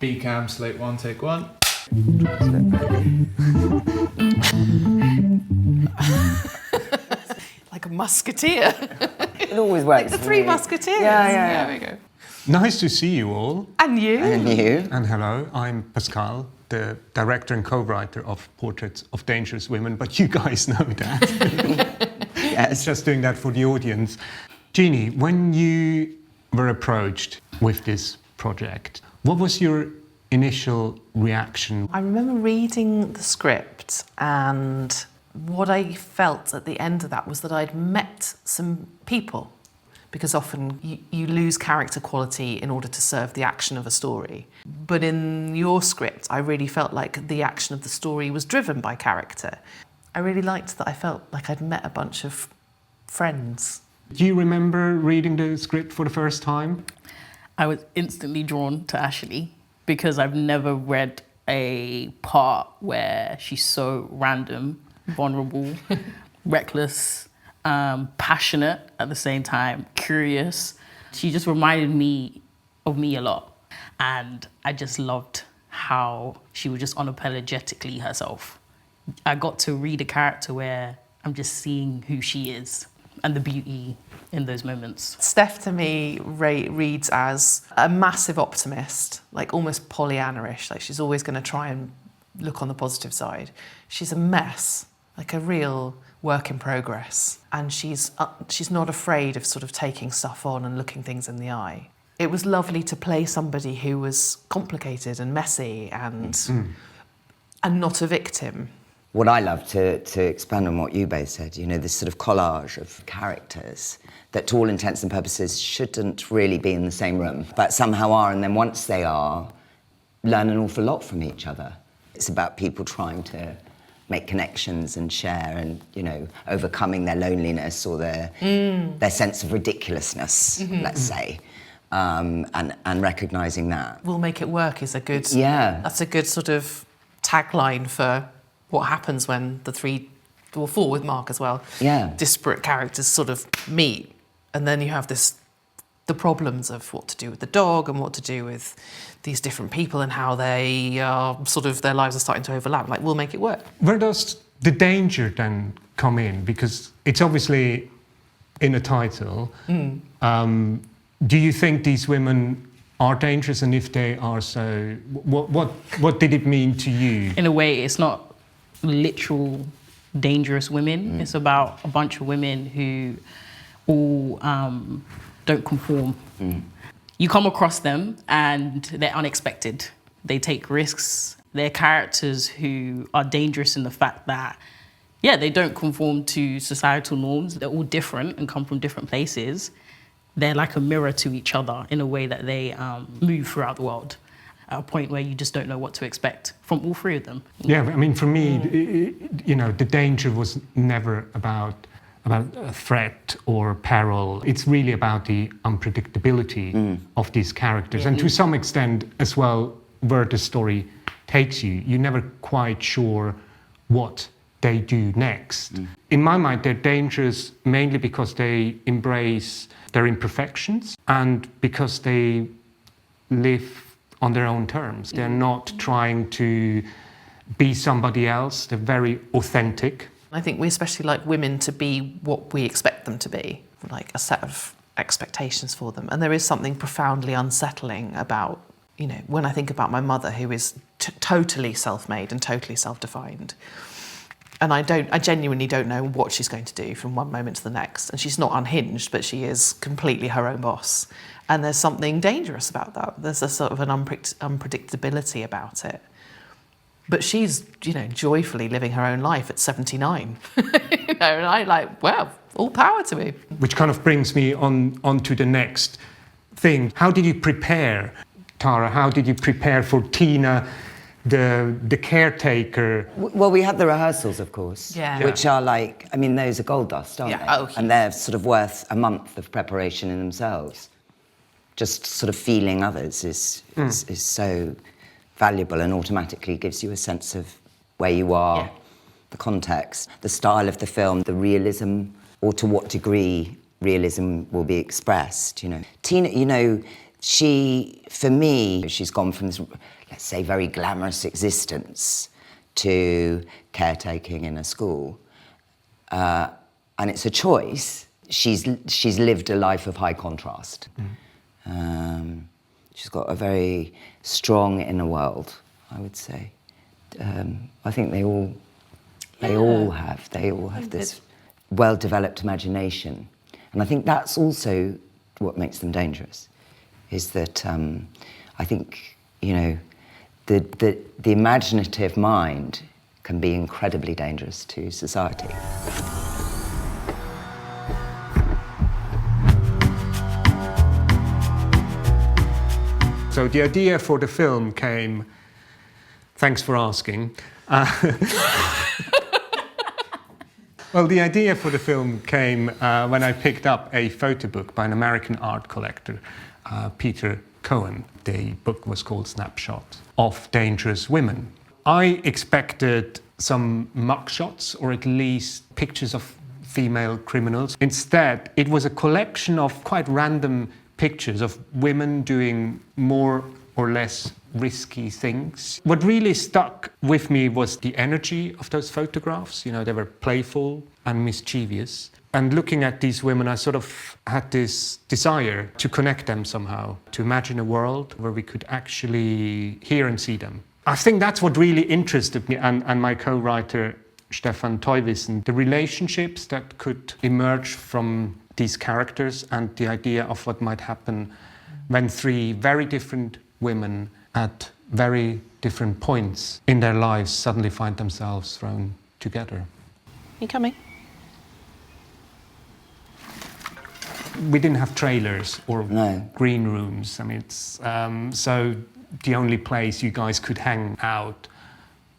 B cam, slate one, take one. Like a musketeer. It always works. Like the Three Musketeers. Yeah. There we go. Nice to see you all. And you. And you. And hello, I'm Pascal, the director and co-writer of Portraits of Dangerous Women, but you guys know that. Yes. Just doing that for the audience. Jeannie, when you were approached with this project, what was your initial reaction? I remember reading the script, and what I felt at the end of that was that I'd met some people, because often you lose character quality in order to serve the action of a story. But in your script, I really felt like the action of the story was driven by character. I really liked that I felt like I'd met a bunch of friends. Do you remember reading the script for the first time? I was instantly drawn to Ashley because I've never read a part where she's so random, vulnerable, reckless, passionate at the same time, curious. She just reminded me of me a lot. And I just loved how she was just unapologetically herself. I got to read a character where I'm just seeing who she is and the beauty in those moments. Steph, to me, reads as a massive optimist, like almost Pollyanna-ish, like she's always going to try and look on the positive side. She's a mess, like a real work in progress, and she's not afraid of sort of taking stuff on and looking things in the eye. It was lovely to play somebody who was complicated and messy and not a victim. What I love, to expand on what you both said, you know, this sort of collage of characters that to all intents and purposes shouldn't really be in the same room, but somehow are, and then once they are, learn an awful lot from each other. It's about people trying to make connections and share and, you know, overcoming their loneliness or their sense of ridiculousness, let's say, and recognising that. We'll make it work is a good... Yeah. That's a good sort of tagline for what happens when the three, or four with Mark as well, disparate characters sort of meet, and then you have the problems of what to do with the dog and what to do with these different people and how they are sort of, their lives are starting to overlap. Like, we'll make it work. Where does the danger then come in? Because it's obviously in a title. Do you think these women are dangerous, and if they are so, what did it mean to you? In a way, it's not literal dangerous women. It's about a bunch of women who all don't conform. You come across them and they're unexpected. They take risks. They're characters who are dangerous in the fact that, they don't conform to societal norms. They're all different and come from different places. They're like a mirror to each other in a way that they move throughout the world, at a point where you just don't know what to expect from all three of them. Yeah, I mean, for me, you know, the danger was never about a threat or peril. It's really about the unpredictability of these characters, and to some extent as well, where the story takes you. You're never quite sure what they do next. In my mind, they're dangerous mainly because they embrace their imperfections and because they live on their own terms. They're not trying to be somebody else. They're very authentic. I think we especially like women to be what we expect them to be, like a set of expectations for them. And there is something profoundly unsettling about, you know, when I think about my mother, who is totally self-made and totally self-defined. And I genuinely don't know what she's going to do from one moment to the next. And she's not unhinged, but she is completely her own boss. And there's something dangerous about that. There's a sort of an unpredictability about it. But she's, you know, joyfully living her own life at 79. You know, and I like, well, all power to me. Which kind of brings me on to the next thing. How did you prepare, Tara? How did you prepare for Tina, the caretaker? Well, we had the rehearsals, of course, which are like, I mean, those are gold dust, aren't they? Oh, and they're sort of worth a month of preparation in themselves. Just sort of feeling others is so valuable and automatically gives you a sense of where you are, the context, the style of the film, the realism, or to what degree realism will be expressed, you know. Tina, you know, for me, she's gone from this, let's say, very glamorous existence to caretaking in a school. And it's a choice. She's lived a life of high contrast. She's got a very strong inner world, I would say. I think they all have this well-developed imagination. And I think that's also what makes them dangerous, is that I think, the imaginative mind can be incredibly dangerous to society. So the idea for the film came, thanks for asking. Well, the idea for the film came when I picked up a photo book by an American art collector, Peter Cohen. The book was called Snapshot of Dangerous Women. I expected some mugshots, or at least pictures of female criminals. Instead, it was a collection of quite random pictures of women doing more or less risky things. What really stuck with me was the energy of those photographs. They were playful and mischievous. And looking at these women, I sort of had this desire to connect them somehow, to imagine a world where we could actually hear and see them. I think that's what really interested me and my co-writer, Stefan Teuwissen, the relationships that could emerge from these characters and the idea of what might happen when three very different women at very different points in their lives suddenly find themselves thrown together. You coming? We didn't have trailers or No. green rooms. I mean, it's so the only place you guys could hang out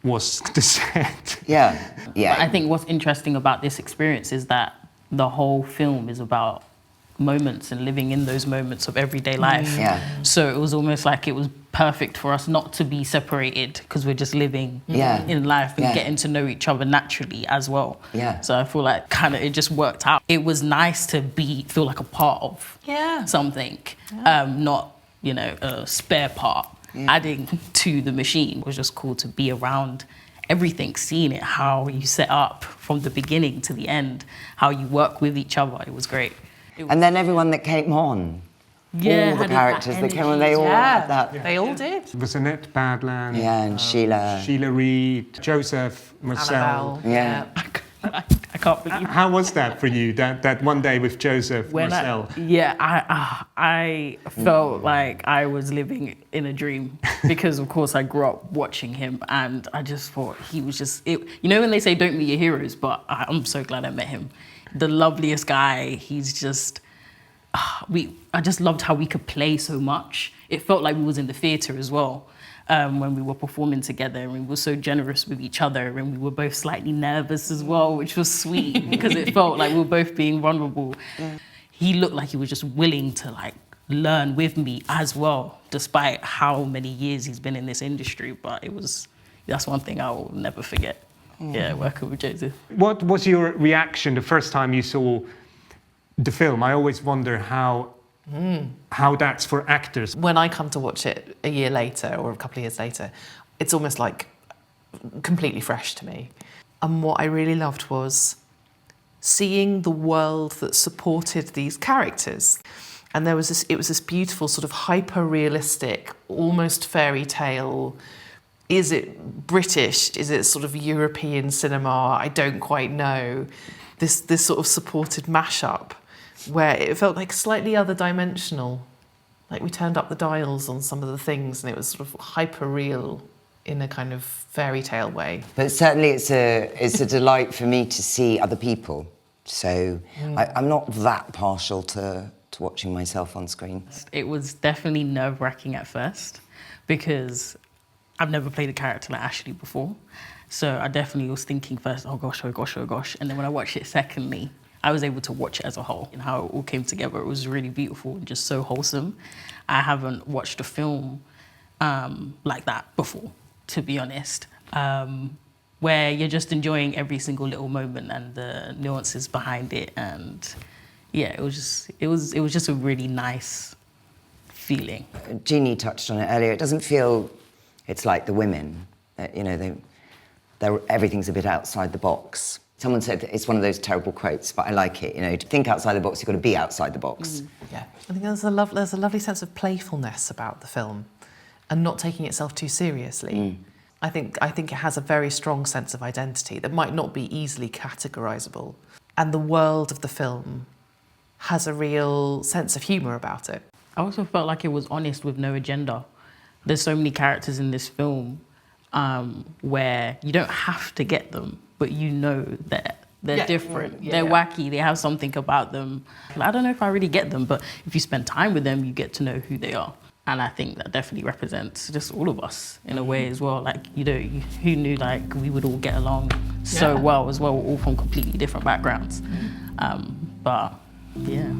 was the set. Yeah. But I think what's interesting about this experience is that the whole film is about moments and living in those moments of everyday life. Yeah. So it was almost like it was perfect for us not to be separated, because we're just living in life and getting to know each other naturally as well. Yeah. So I feel like kind of it just worked out. It was nice to feel like a part of something, not, a spare part. Adding to the machine. It was just cool to be around everything, seeing it, how you set up from the beginning to the end, how you work with each other. It was great. And then everyone that came on, all the characters that came on, they all had that. They all did. It was Annette Badland, And Sheila Reed, Joseph, Marcel. Annabelle. Yeah. I can't believe How was that for you, that one day with Joseph, Marcel? I felt like I was living in a dream, because of course I grew up watching him, and I just thought he was just, when they say don't meet your heroes, but I'm so glad I met him. The loveliest guy. He's just, I just loved how we could play so much. It felt like we was in the theatre as well. When we were performing together, and we were so generous with each other, and we were both slightly nervous as well, which was sweet because it felt like we were both being vulnerable. He looked like he was just willing to learn with me as well, despite how many years he's been in this industry. But that's one thing I will never forget. Yeah, working with Joseph. What was your reaction the first time you saw the film? I always wonder how that's for actors. When I come to watch it a year later or a couple of years later, it's almost like completely fresh to me. And what I really loved was seeing the world that supported these characters. And it was this beautiful sort of hyper-realistic, almost fairy tale. Is it British? Is it sort of European cinema? I don't quite know. This sort of supported mashup, where it felt like slightly other dimensional. Like we turned up the dials on some of the things, and it was sort of hyper real in a kind of fairy tale way. But certainly it's a delight for me to see other people. So I'm not that partial to watching myself on screen. It was definitely nerve-wracking at first, because I've never played a character like Ashley before. So I definitely was thinking first, oh gosh, oh gosh, oh gosh. And then when I watched it secondly, I was able to watch it as a whole and how it all came together. It was really beautiful and just so wholesome. I haven't watched a film like that before, to be honest, where you're just enjoying every single little moment and the nuances behind it. And yeah, it was just a really nice feeling. Jeannie touched on it earlier. It doesn't feel it's like the women. You know, everything's a bit outside the box. Someone said that it's one of those terrible quotes, but I like it. You know, to think outside the box, you've got to be outside the box. Yeah, I think there's a lovely sense of playfulness about the film, and not taking itself too seriously. I think it has a very strong sense of identity that might not be easily categorizable, and the world of the film has a real sense of humour about it. I also felt like it was honest with no agenda. There's so many characters in this film where you don't have to get them, but you know that they're different. They're wacky. They have something about them. I don't know if I really get them, but if you spend time with them, you get to know who they are. And I think that definitely represents just all of us in a way as well. Like, you know, who knew like we would all get along so well as well, all from completely different backgrounds. But yeah.